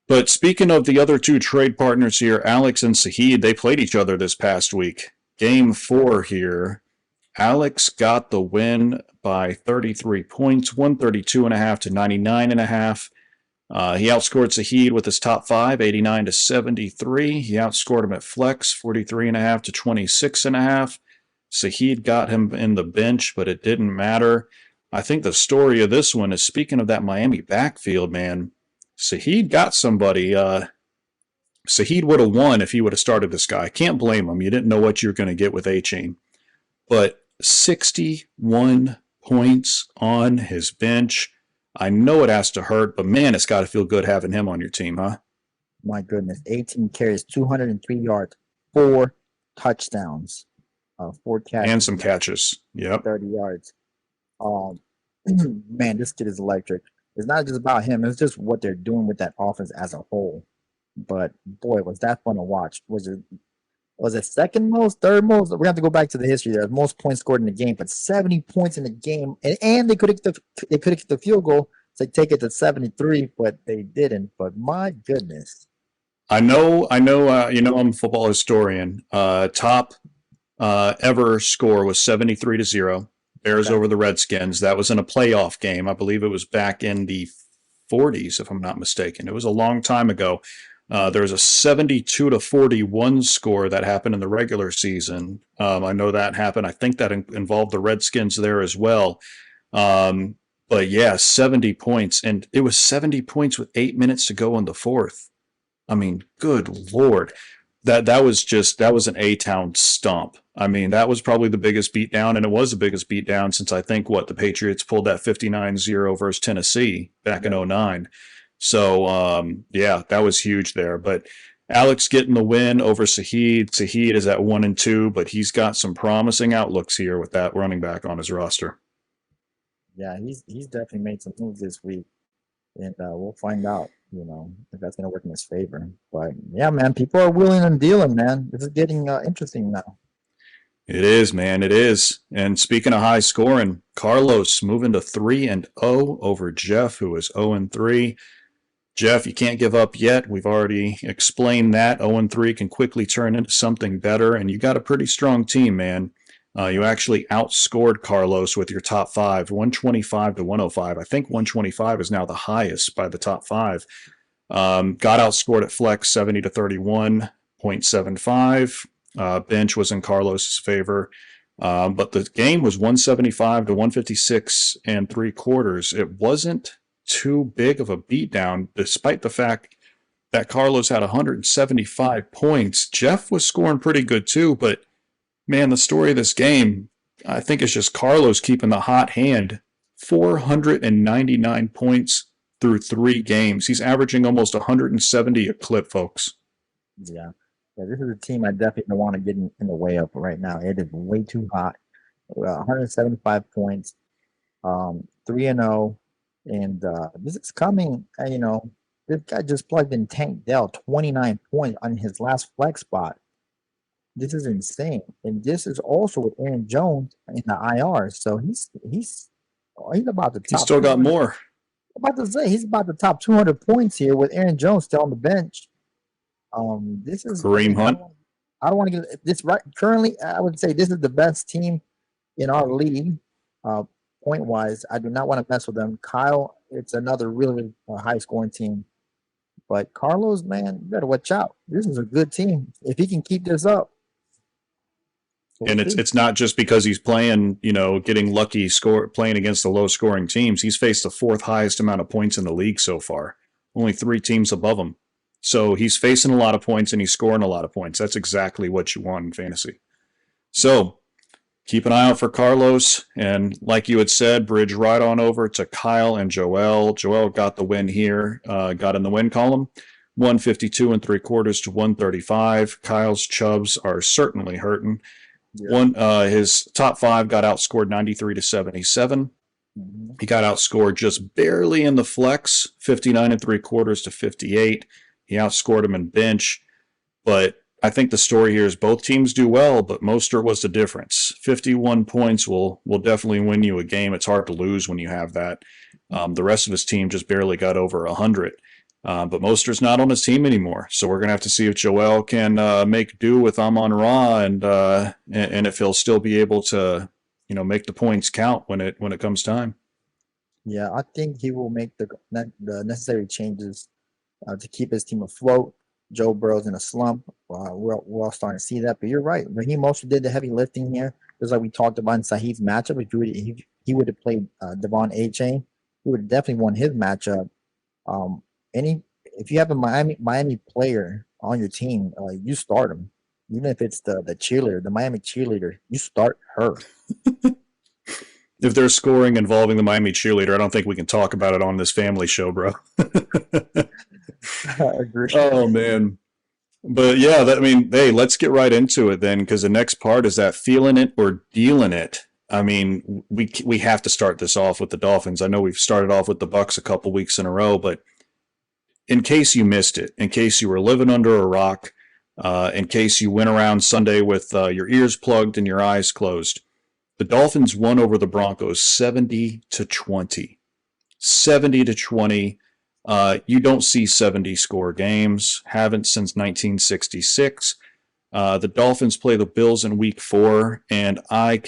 But speaking of the other two trade partners here, Alex and Sajid, they played each other this past week. Game 4 here. Alex got the win by 33 points, 132.5 to 99.5. He outscored Sajid with his top five, 89 to 73. He outscored him at flex, 43.5 to 26.5. Sajid got him in the bench, but it didn't matter. I think the story of this one is, speaking of that Miami backfield, man, Sajid got somebody. Sajid would have won if he would have started this guy. Can't blame him. You didn't know what you were going to get with A-Chain. But 61 points on his bench. I know it has to hurt, but man, it's got to feel good having him on your team, huh? My goodness, 18 carries, 203 yards, 4 touchdowns, 4 catches, And some catches. Yep. 30 yards. Um, man, this kid is electric. It's not just about him; it's just what they're doing with that offense as a whole. But boy, was that fun to watch. Was it second most, third most? We're gonna have to go back to the history. There's most points scored in the game, but 70 points in the game, and they could have kicked the field goal to take it to 73, but they didn't. But my goodness, I know. I'm a football historian. Top ever score was 73 to 0. Bears okay, over the Redskins. That was in a playoff game. I believe it was back in the 40s, if I'm not mistaken. It was a long time ago. There was a 72 to 41 score that happened in the regular season. I know that happened. I think that involved the Redskins there as well. But yeah, 70 points. And it was 70 points with 8 minutes to go in the fourth. I mean, good Lord. That was an A-Town stomp. I mean, that was probably the biggest beatdown, and it was the biggest beatdown since I think the Patriots pulled that 59-0 versus Tennessee back in '09. So yeah, that was huge there. But Alex getting the win over Sajid. Sajid is at 1-2, but he's got some promising outlooks here with that running back on his roster. yeah, he's definitely made some moves this week, and we'll find out. If that's gonna work in his favor. But yeah, man, people are willing and dealing, man. This is getting interesting now. It is, man. It is. And speaking of high scoring, Carlos moving to 3-0 over Jeff, who is 0-3. Jeff, you can't give up yet. We've already explained that. 0-3 can quickly turn into something better, and you got a pretty strong team, man. You actually outscored Carlos with your top five, 125 to 105. I think 125 is now the highest by the top five. Got outscored at flex 70 to 31.75. Bench was in Carlos's favor. But the game was 175 to 156 and 3/4. It wasn't too big of a beatdown, despite the fact that Carlos had 175 points. Jeff was scoring pretty good too, but man, the story of this game, I think, is just Carlos keeping the hot hand. 499 points through 3 games. He's averaging almost 170 a clip, folks. Yeah. Yeah, this is a team I definitely don't want to get in the way of right now. It is way too hot. 175 points, 3-0, and this is coming. This guy just plugged in Tank Dell, 29 points on his last flex spot. This is insane, and this is also with Aaron Jones in the IR. So he's about the He's top. still got more. About to say he's about the top 200 points here with Aaron Jones still on the bench. This is Kareem Hunt. I don't want to get this right. Currently, I would say this is the best team in our league, point wise. I do not want to mess with them. Kyle, it's another really high scoring team, but Carlos, man, you better watch out. This is a good team. If he can keep this up, and it's not just because he's playing, getting lucky playing against the low scoring teams. He's faced the fourth highest amount of points in the league so far. Only 3 teams above him. So he's facing a lot of points and he's scoring a lot of points. That's exactly what you want in fantasy. So keep an eye out for Carlos. And like you had said, bridge right on over to Kyle and Joel. Joel got the win here, got in the win column. 152 3/4 to 135. Kyle's Chubs are certainly hurting. Yeah. His top 5 got outscored 93 to 77. Mm-hmm. He got outscored just barely in the flex, 59 3/4 to 58. He outscored him in bench, but I think the story here is both teams do well, but Mostert was the difference. 51 points will definitely win you a game. It's hard to lose when you have that. The rest of his team just barely got over 100. But Mostert's not on his team anymore, so we're gonna have to see if Joel can make do with Amon-Ra, and if he'll still be able to, make the points count when it comes time. Yeah, I think he will make the necessary changes to keep his team afloat. Joe Burrow's in a slump. We're all starting to see that. But you're right. Raheem Mostert did the heavy lifting here, just like we talked about in Sahid's matchup. If he would have played Devon A-Chain, he would have definitely won his matchup. Um, any if you have a Miami player on your team, you start him. Even if it's the cheerleader, the Miami cheerleader, you start her. If there's scoring involving the Miami cheerleader, I don't think we can talk about it on this family show, bro. Agree. Oh man. But yeah, I mean, hey, let's get right into it then, because the next part is that feeling it or dealing it. I mean, we have to start this off with the Dolphins. I know we've started off with the Bucs a couple weeks in a row, but in case you missed it, in case you were living under a rock, in case you went around Sunday with your ears plugged and your eyes closed, the Dolphins won over the Broncos 70-20. 70-20. You don't see 70 score games, haven't since 1966. The Dolphins play the Bills in week 4, and we're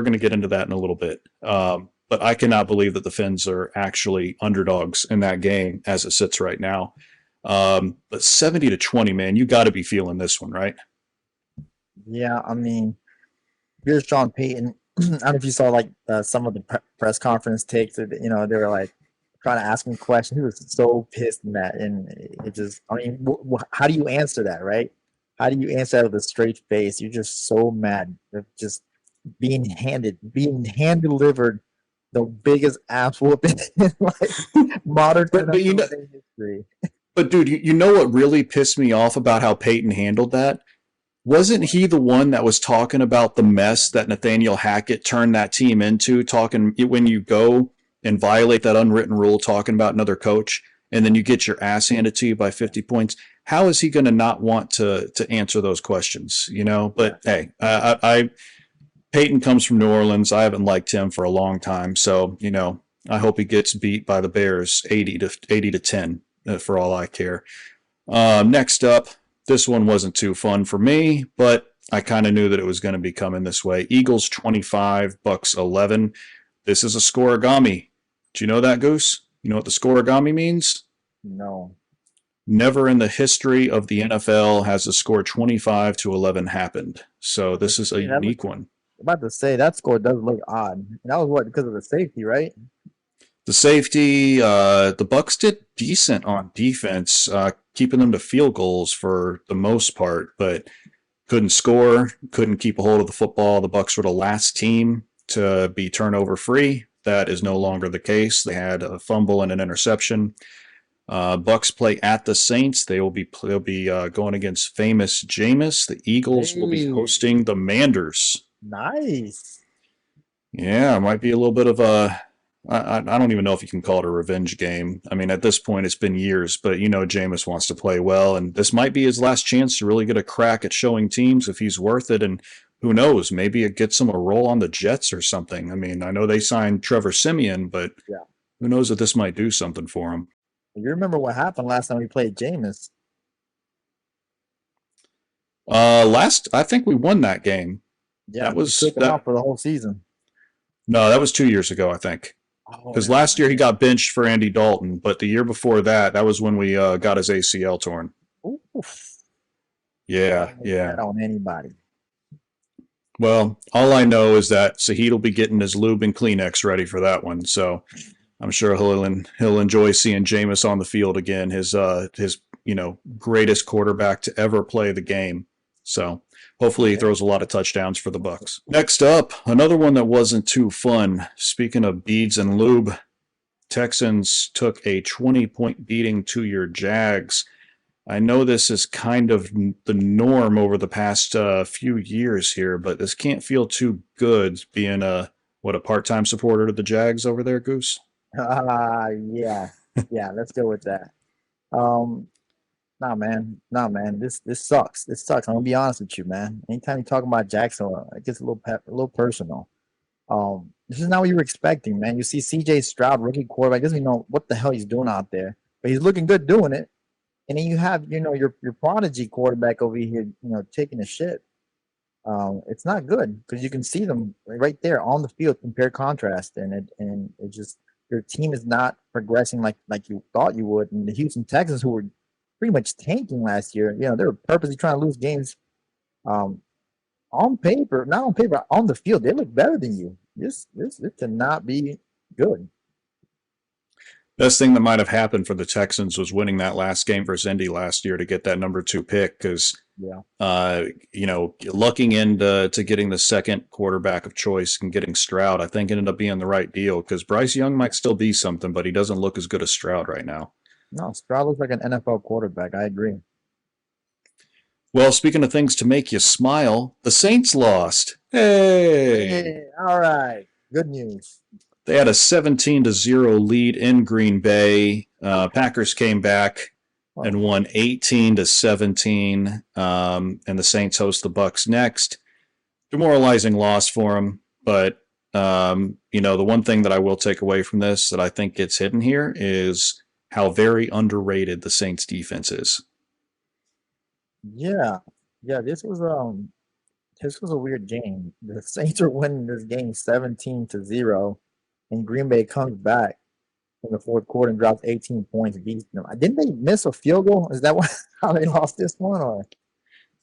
going to get into that in a little bit. But I cannot believe that the Fins are actually underdogs in that game as it sits right now. But 70-20, man, you got to be feeling this one, right? Yeah, I mean, here's Sean Payton. I don't know if you saw like some of the press conference takes. They were like trying to ask him questions. He was so pissed in that, and it just, I mean, how do you answer that, right? How do you answer that with a straight face? You're just so mad. They're just being hand delivered the biggest ass whooping in like modern but history. But dude, you know what really pissed me off about how Peyton handled that? Wasn't he the one that was talking about the mess that Nathaniel Hackett turned that team into, talking when you go and violate that unwritten rule, talking about another coach, and then you get your ass handed to you by 50 points? How is he going to not want to answer those questions? But hey, Peyton comes from New Orleans. I haven't liked him for a long time, so I hope he gets beat by the Bears 80-10 for all I care. Next up, this one wasn't too fun for me, but I kind of knew that it was going to be coming this way. Eagles 25, Bucs 11. This is a scoregami. Do you know that, Goose? You know what the scoregami means? No. Never in the history of the NFL has a score 25-11 happened. So this is a unique one. I'm about to say that score does look odd. And that was what, because of the safety, right? The safety, the Bucs did decent on defense, keeping them to field goals for the most part, but couldn't score, couldn't keep a hold of the football. The Bucs were the last team to be turnover free. That is no longer the case. They had a fumble and an interception. Bucs play at the Saints. They'll be going against famous Jameis. The Eagles will be hosting the Manders. Nice. Yeah, it might be a little bit of a. I don't even know if you can call it a revenge game. I mean, at this point, it's been years, but Jameis wants to play well, and this might be his last chance to really get a crack at showing teams if he's worth it. And who knows, maybe it gets him a role on the Jets or something. I mean, I know they signed Trevor Siemian, but who knows if this might do something for him. You remember what happened last time we played Jameis? I think we won that game. Yeah, that was took him out for the whole season. No, that was 2 years ago, I think. Because last year he got benched for Andy Dalton, but the year before that was when we got his ACL torn. Oof. Yeah. Not on anybody. Well, all I know is that Sajid will be getting his lube and Kleenex ready for that one, so I'm sure he'll enjoy seeing Jameis on the field again. His greatest quarterback to ever play the game. So hopefully he throws a lot of touchdowns for the Bucs. Next up, another one that wasn't too fun. Speaking of beads and lube, Texans took a 20-point beating to your Jags. I know this is kind of the norm over the past few years here, but this can't feel too good being a part-time supporter to the Jags over there, Goose? Yeah. Let's go with that. Nah, man. This sucks. This sucks. I'm gonna be honest with you, man. Anytime you talk about Jackson, it gets a little personal. This is not what you were expecting, man. You see C.J. Stroud, rookie quarterback, doesn't even know what the hell he's doing out there. but he's looking good doing it. And then you have, your prodigy quarterback over here, taking a shit. It's not good because you can see them right there on the field, compare contrast, and it just your team is not progressing like you thought you would. And the Houston Texans, who were pretty much tanking last year, they were purposely trying to lose games. Um, on paper, not on paper, on the field, they look better than you. This cannot be good. Best thing that might have happened for the Texans was winning that last game versus Indy last year to get that number 2 pick because, Yeah, lucking into to getting the second quarterback of choice and getting Stroud, I think ended up being the right deal because Bryce Young might still be something, but he doesn't look as good as Stroud right now. no, Stroud looks like an NFL quarterback. I agree. Well, speaking of things to make you smile, the Saints lost. Hey! Hey, all right, good news. They had a 17-0 lead in Green Bay. Packers came back and won 18-17. And the Saints host the Bucs next. Demoralizing loss for them, but the one thing that I will take away from this that I think gets hidden here is how very underrated the Saints defense is. Yeah, yeah. This was a weird game. The Saints are winning this game 17-0, and Green Bay comes back in the fourth quarter and drops 18 points. Beats them. Didn't they miss a field goal? Is that how they lost this one? Or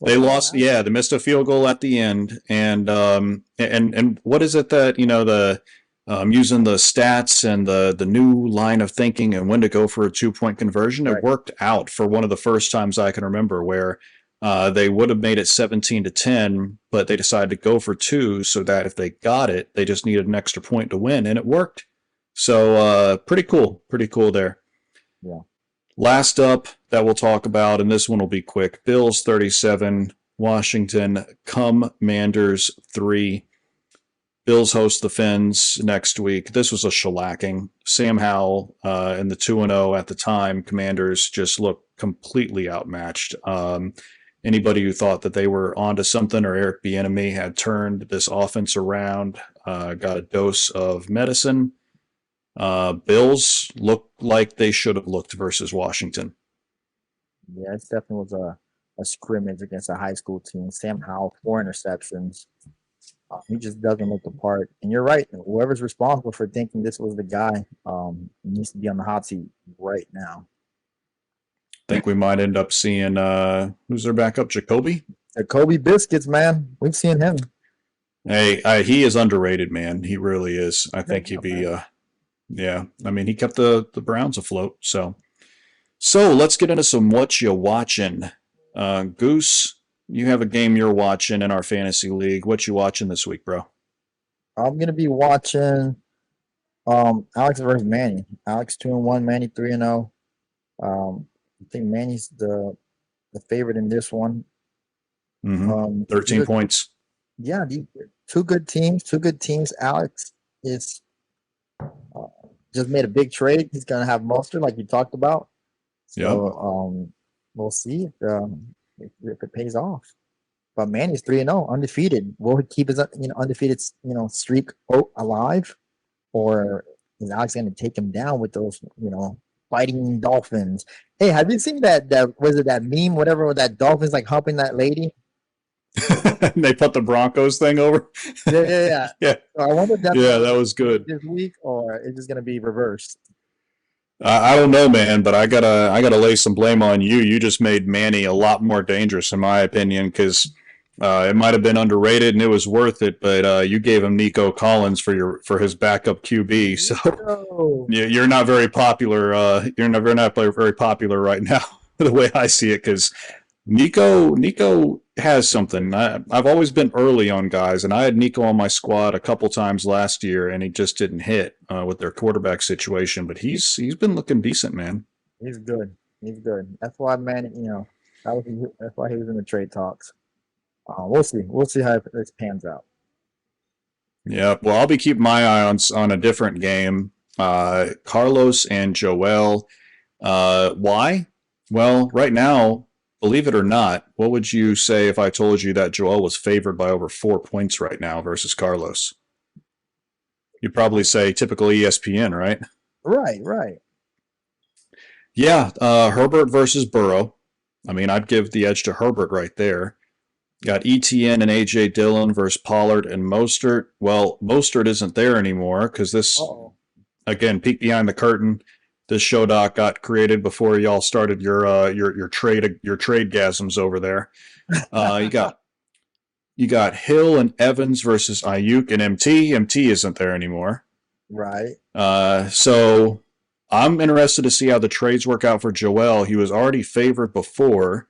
They lost, yeah. They missed a field goal at the end, and what is it that the using the stats and the new line of thinking and when to go for a 2-point conversion? It Right. worked out for one of the first times I can remember where they would have made it 17-10, but they decided to go for 2 so that if they got it, they just needed an extra point to win, and it worked. So pretty cool there. Yeah. Last up that we'll talk about, and this one will be quick, Bills 37, Washington Commanders 3. Bills host the Fins next week. This was a shellacking. Sam Howell and the 2-0 at the time Commanders just looked completely outmatched. Anybody who thought that they were onto something or Eric Bieniemy had turned this offense around got a dose of medicine. Bills look like they should have looked versus Washington. Yeah, it definitely was a scrimmage against a high school team. Sam Howell, 4 interceptions. He just doesn't look the part. And you're right. Whoever's responsible for thinking this was the guy needs to be on the hot seat right now. Think we might end up seeing who's their backup, Jacoby? Kobe Biscuits, man. We've seen him. Hey, he is underrated, man. He really is. I think he'd be. Yeah, I mean, he kept the Browns afloat. So let's get into some what you watching. Goose, you have a game you're watching in our fantasy league. What you watching this week, bro? I'm gonna be watching Alex versus Manny. Alex 2-1, Manny 3-0. I think Manny's the favorite in this one. Mm-hmm. 13 points. Yeah, two good teams. Alex is just made a big trade. He's gonna have Mustard, like you talked about. So we'll see if it pays off. But Manny's 3-0, undefeated. Will he keep his undefeated streak alive, or is Alex going to take him down with those fighting dolphins? Hey, have you seen that was it that meme, whatever, with that dolphins like humping that lady? They put the Broncos thing over. Yeah. Yeah. So I wonder if that was good this week, or is this going to be reversed? I don't know, man, but I gotta lay some blame on you. You just made Manny a lot more dangerous, in my opinion, because it might have been underrated and it was worth it, but you gave him Nico Collins for his backup QB, so you're not very popular. You're not very popular right now, the way I see it, because Nico has something. I've always been early on guys, and I had Nico on my squad a couple times last year, and he just didn't hit with their quarterback situation. But he's been looking decent, man. He's good. That's why, man. That's why he was in the trade talks. We'll see. We'll see how this pans out. Yeah. Well, I'll be keeping my eye on a different game. Carlos and Joel. Why? Well, right now, believe it or not, what would you say if I told you that Joel was favored by over 4 points right now versus Carlos? You'd probably say typical ESPN, right? Right. Yeah, Herbert versus Burrow. I mean, I'd give the edge to Herbert right there. Got ETN and AJ Dillon versus Pollard and Mostert. Well, Mostert isn't there anymore because this, Oh, again, peek behind the curtain. This show doc got created before y'all started your trade gasms over there. Uh, you got you got Hill and Evans versus Ayuk and MT. MT isn't there anymore. right, So I'm interested to see how the trades work out for Joel. He was already favored before.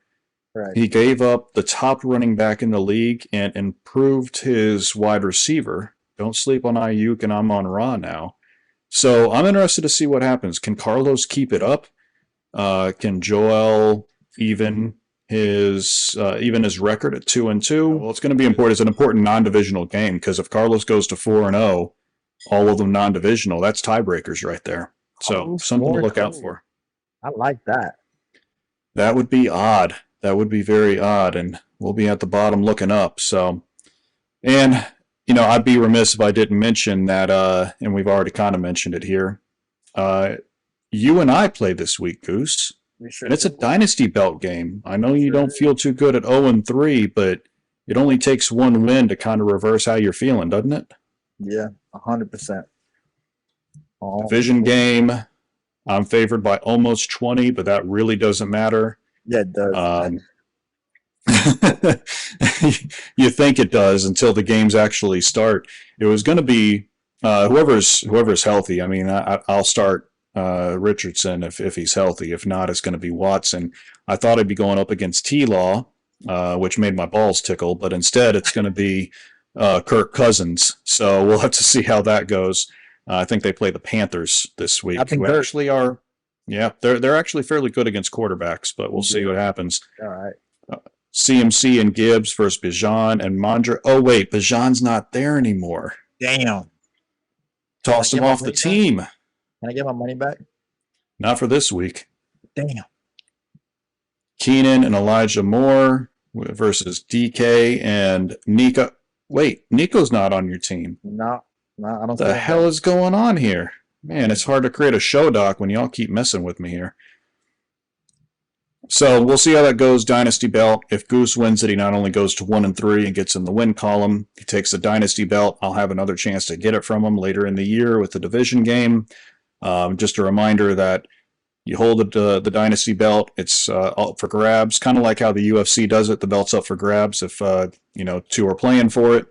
right. He gave up the top running back in the league and improved his wide receiver. Don't sleep on Ayuk and I'm on Raw now. So I'm interested to see what happens. Can Carlos keep it up? Can Joel even his record at 2-2? Well, it's going to be important. It's an important non-divisional game because if Carlos goes to 4-0, all of them non-divisional, that's tiebreakers right there. So Oh, something to look out for. I like that. That would be odd. That would be very odd, and we'll be at the bottom looking up. So, and I'd be remiss if I didn't mention that. And we've already kind of mentioned it here. Uh, you and I play this week, Goose, We sure and it's a do. dynasty belt game. I know you Sure don't do. feel too good at 0-3, but it only takes one win to kind of reverse how you're feeling, doesn't it? Yeah, 100%. Division game. I'm favored by almost 20, but that really doesn't matter. Yeah, it does. Um, you think it does until the games actually start. It was going to be whoever's healthy. I mean, I'll start Richardson if he's healthy. If not, it's going to be Watson. I thought I'd be going up against T-Law, which made my balls tickle, but instead it's going to be Kirk Cousins. So we'll have to see how that goes. I think they play the Panthers this week, I think who actually are, yeah, they're actually fairly good against quarterbacks, but we'll see what happens. all right. CMC and Gibbs versus Bijan and Mondra. Oh, wait, Bijan's not there anymore. Damn. Tossed him off the team. Can I get my money back? Not for this week. Damn. Keenan and Elijah Moore versus DK and Nico. Wait, Nico's not on your team. No, I don't. What the hell is going on here? Man, it's hard to create a show doc when y'all keep messing with me here. So we'll see how that goes. Dynasty belt. If Goose wins it, he not only goes to 1-3 and gets in the win column. He takes the dynasty belt. I'll have another chance to get it from him later in the year with the division game. Just a reminder that you hold the dynasty belt. It's up for grabs, kind of like how the UFC does it. The belt's up for grabs if two are playing for it,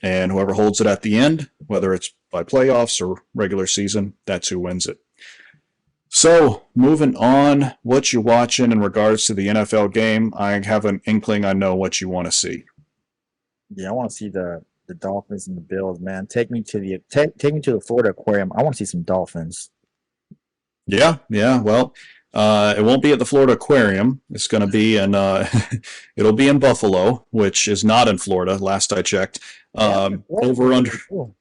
and whoever holds it at the end, whether it's by playoffs or regular season, that's who wins it. So, moving on, what you watching in regards to the NFL game? I have an inkling I know what you want to see. Yeah, I want to see the Dolphins and the Bills, man. Take me to the Florida Aquarium. I want to see some dolphins. Yeah. Well, it won't be at the Florida Aquarium. It's going to be in it'll be in Buffalo, which is not in Florida. Last I checked. Over under. Cool.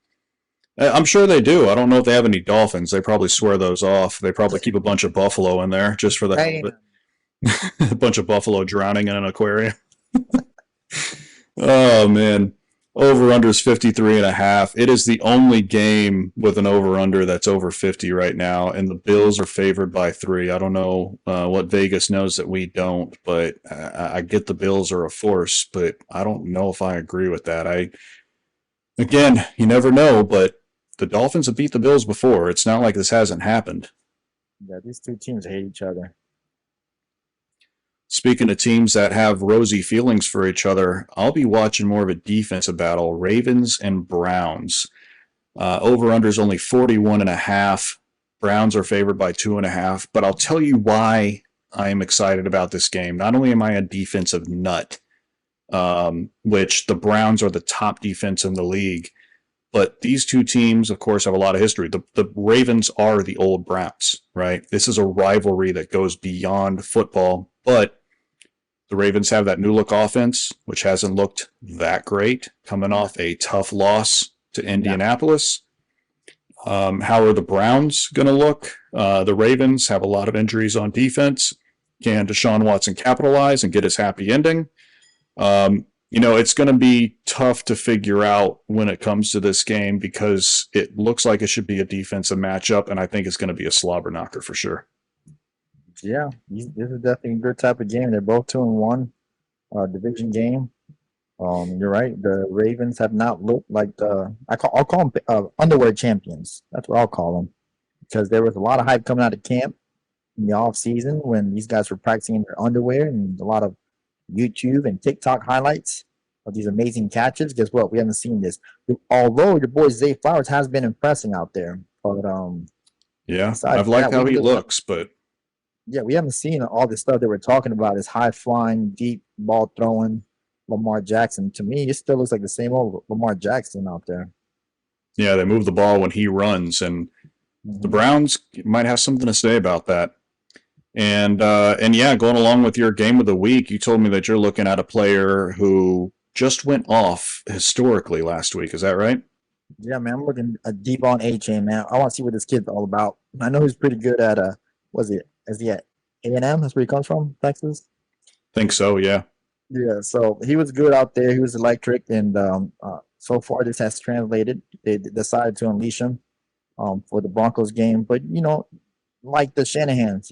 I'm sure they do. I don't know if they have any dolphins. They probably swear those off. They probably keep a bunch of buffalo in there just for the hell of it. A bunch of buffalo drowning in an aquarium. Oh man. Over under is 53.5. It is the only game with an over under that's over 50 right now, and the Bills are favored by 3. I don't know what Vegas knows that we don't, but I get the Bills are a force, but I don't know if I agree with that. Again, you never know, but the Dolphins have beat the Bills before. It's not like this hasn't happened. Yeah, these two teams hate each other. Speaking of teams that have rosy feelings for each other, I'll be watching more of a defensive battle, Ravens and Browns. Over-under is only 41.5. Browns are favored by 2.5, but I'll tell you why I am excited about this game. Not only am I a defensive nut, which the Browns are the top defense in the league, but these two teams, of course, have a lot of history. The Ravens are the old Browns, right? This is a rivalry that goes beyond football, but the Ravens have that new look offense, which hasn't looked that great, coming off a tough loss to Indianapolis. How are the Browns going to look? The Ravens have a lot of injuries on defense. Can Deshaun Watson capitalize and get his happy ending? It's going to be tough to figure out when it comes to this game because it looks like it should be a defensive matchup, and I think it's going to be a slobber knocker for sure. Yeah, this is definitely a good type of game. They're both 2-1, division game. You're right. The Ravens have not looked like I'll call them underwear champions. That's what I'll call them because there was a lot of hype coming out of camp in the off season when these guys were practicing in their underwear and a lot of YouTube and TikTok highlights of these amazing catches. Guess what? We haven't seen this. Although your boy Zay Flowers has been impressing out there, but Yeah, aside I've from liked that, how he looks, but we haven't seen all the stuff that we're talking about. This high flying, deep ball throwing Lamar Jackson. To me, it still looks like the same old Lamar Jackson out there. yeah, they move the ball when he runs, and the Mm-hmm. Browns might have something to say about that. And yeah, going along with your game of the week, you told me that you're looking at a player who just went off historically last week. Is that right? Yeah, man, I'm looking deep on A Chain, man. I want to see what this kid's all about. I know he's pretty good at was it? Is he at A&M? That's where he comes from, Texas. Think so. Yeah. Yeah, so he was good out there. He was electric, and so far this has translated. They decided to unleash him for the Broncos game, but like the Shanahans,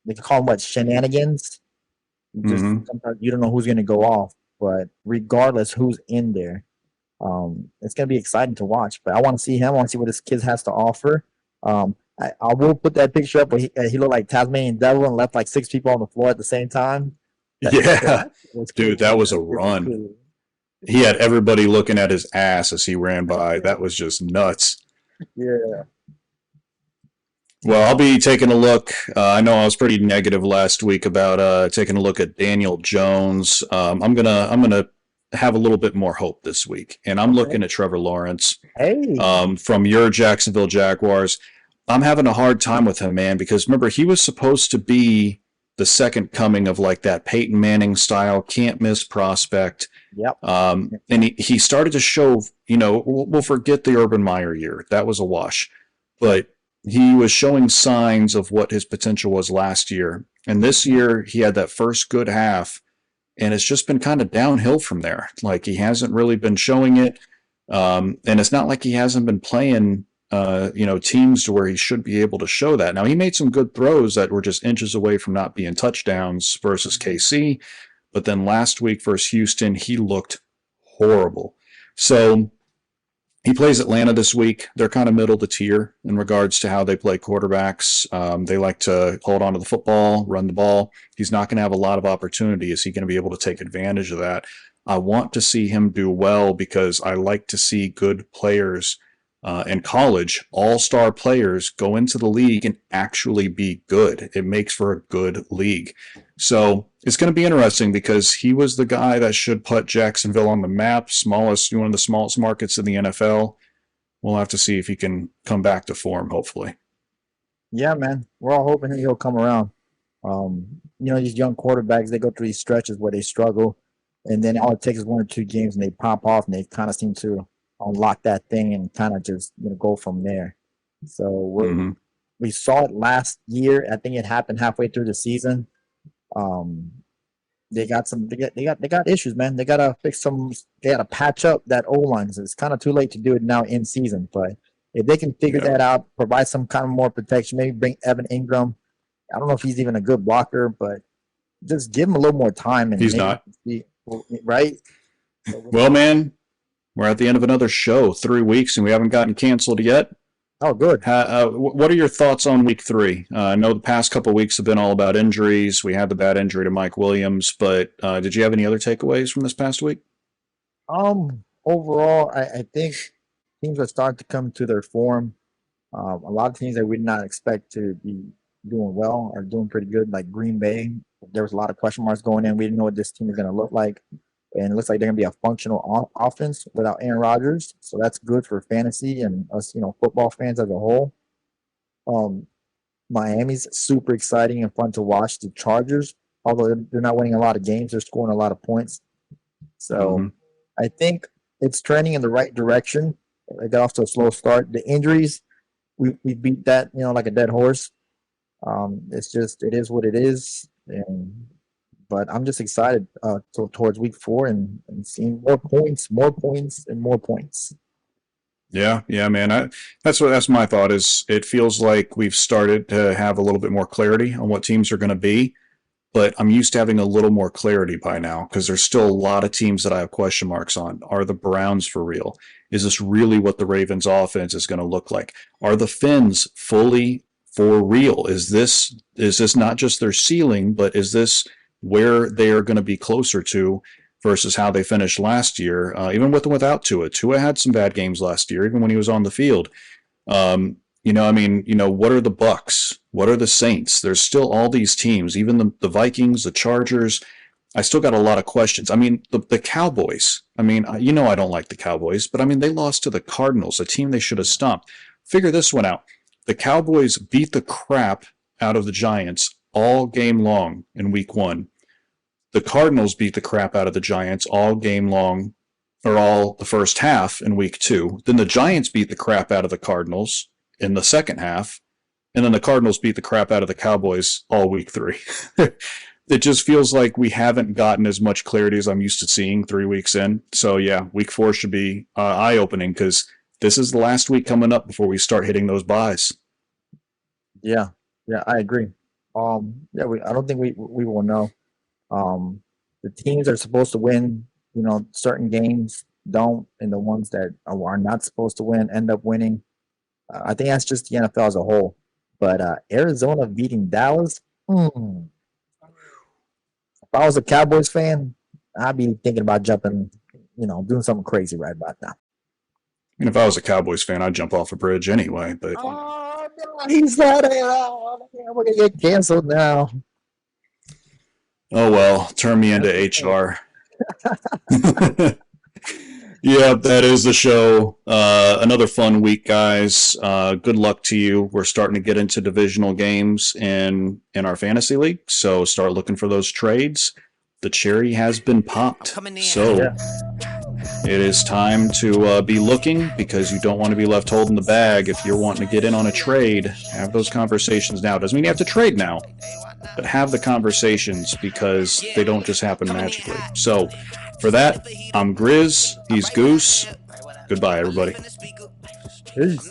they can call them what shenanigans. You just Hmm. sometimes you don't know who's going to go off, but regardless who's in there, it's going to be exciting to watch. But I want to see him. I want to see what this kid has to offer. I will put that picture up where he looked like Tasmanian devil and left like six people on the floor at the same time. Yeah, That was dude, cool. that was a That was run. cool. He had everybody looking at his ass as he ran by. That was just nuts. Yeah. Well, I'll be taking a look. I know I was pretty negative last week about taking a look at Daniel Jones. I'm gonna have a little bit more hope this week, and I'm Okay. looking at Trevor Lawrence Hey. from your Jacksonville Jaguars. I'm having a hard time with him, man, because remember he was supposed to be the second coming of like that Peyton Manning style can't miss prospect. Yep. And he started to show, we'll forget the Urban Meyer year. That was a wash. Yep. But he was showing signs of what his potential was last year. And this year, he had that first good half, and it's just been kind of downhill from there. Like he hasn't really been showing it. And it's not like he hasn't been playing, teams to where he should be able to show that. Now, he made some good throws that were just inches away from not being touchdowns versus KC. But then last week versus Houston, he looked horrible. So he plays Atlanta this week. They're kind of middle of the tier in regards to how they play quarterbacks. They like to hold on to the football, run the ball. He's not going to have a lot of opportunity. Is he going to be able to take advantage of that? I want to see him do well because I like to see good players in college, all-star players go into the league and actually be good. It makes for a good league. So it's going to be interesting because he was the guy that should put Jacksonville on the map, one of the smallest markets in the NFL. We'll have to see if he can come back to form, hopefully. Yeah, man. We're all hoping he'll come around. These young quarterbacks, they go through these stretches where they struggle, and then all it takes is one or two games and they pop off and they kind of seem to unlock that thing and kind of just go from there. So Mm-hmm. we saw it last year. I think it happened halfway through the season. Um, they got issues, man. They gotta fix some. They gotta patch up that O line. So it's kind of too late to do it now in season. But if they can figure Yeah, that out, provide some kind of more protection, maybe bring Evan Ingram. I don't know if he's even a good blocker, but just give him a little more time and he's maybe not. see, right. Well, man, we're at the end of another show. 3 weeks and we haven't gotten canceled yet. Oh, good. What are your thoughts on week three? I know the past couple of weeks have been all about injuries. We had the bad injury to Mike Williams, but did you have any other takeaways from this past week? Overall, I think teams are starting to come to their form. A lot of teams that we did not expect to be doing well are doing pretty good, like Green Bay. There was a lot of question marks going in. We didn't know what this team is going to look like. And it looks like they're going to be a functional offense without Aaron Rodgers. So that's good for fantasy and us, football fans as a whole. Um, Miami's super exciting and fun to watch. The Chargers, although they're not winning a lot of games, they're scoring a lot of points. So Mm-hmm. I think it's trending in the right direction. They got off to a slow start. The injuries, we beat that, like a dead horse. It is what it is. But I'm just excited towards week 4 and seeing more points, and more points. Yeah, man. That's my thought. Is it feels like we've started to have a little bit more clarity on what teams are going to be, but I'm used to having a little more clarity by now because there's still a lot of teams that I have question marks on. Are the Browns for real? Is this really what the Ravens offense is going to look like? Are the Finns fully for real? Is this not just their ceiling, but is this where they are going to be closer to versus how they finished last year? Even with and without Tua, Tua had some bad games last year, even when he was on the field. What are the Bucs? What are the Saints? There's still all these teams, even the Vikings, the Chargers. I still got a lot of questions. I mean, the Cowboys. I mean, I don't like the Cowboys, but I mean, they lost to the Cardinals, a team they should have stomped. Figure this one out. The Cowboys beat the crap out of the Giants all game long in week one. The Cardinals beat the crap out of the Giants all game long, or all the first half in week two. Then the Giants beat the crap out of the Cardinals in the second half. And then the Cardinals beat the crap out of the Cowboys all week three. It just feels like we haven't gotten as much clarity as I'm used to seeing 3 weeks in. So, yeah, week four should be eye opening because this is the last week coming up before we start hitting those buys. Yeah, yeah, I agree. Yeah, I don't think we will know. The teams that are supposed to win, certain games don't, and the ones that are not supposed to win end up winning. I think that's just the NFL as a whole. But Arizona beating Dallas. If I was a Cowboys fan, I'd be thinking about jumping, doing something crazy right about now. And if I was a Cowboys fan, I'd jump off a bridge anyway. But Oh no, he's not it. Oh, we're gonna get canceled now. oh well, turn me into HR. Yeah, that is the show. Another fun week, guys. Good luck to you. We're starting to get into divisional games in our fantasy league, so start looking for those trades. The cherry has been popped, so Yeah. it is time to be looking because you don't want to be left holding the bag. If you're wanting to get in on a trade, have those conversations now. Doesn't mean you have to trade now, but have the conversations because they don't just happen magically. So, for that, I'm Griz. He's Goose. Goodbye, everybody. Peace.